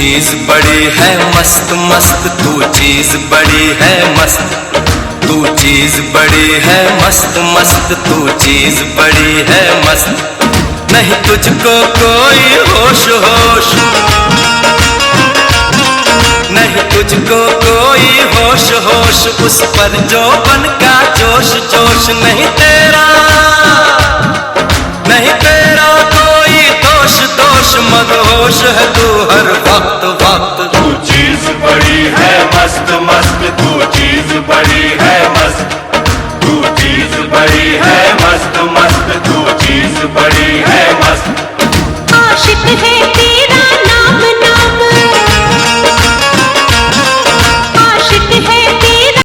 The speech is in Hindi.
चीज बड़ी है मस्त मस्त, तू चीज बड़ी है मस्त, तू चीज बड़ी है मस्त मस्त, तू चीज बड़ी है मस्त। नहीं तुझको कोई होश होश, नहीं तुझको कोई होश होश, उस पर जो बन का जोश जोश। नहीं तेरा कोई दोष दोष, मदहोश है तू हर वक्त वक्त। तू चीज बड़ी है मस्त मस्त, तू चीज बड़ी है मस्त, तू चीज बड़ी है मस्त मस्त, तू चीज बड़ी है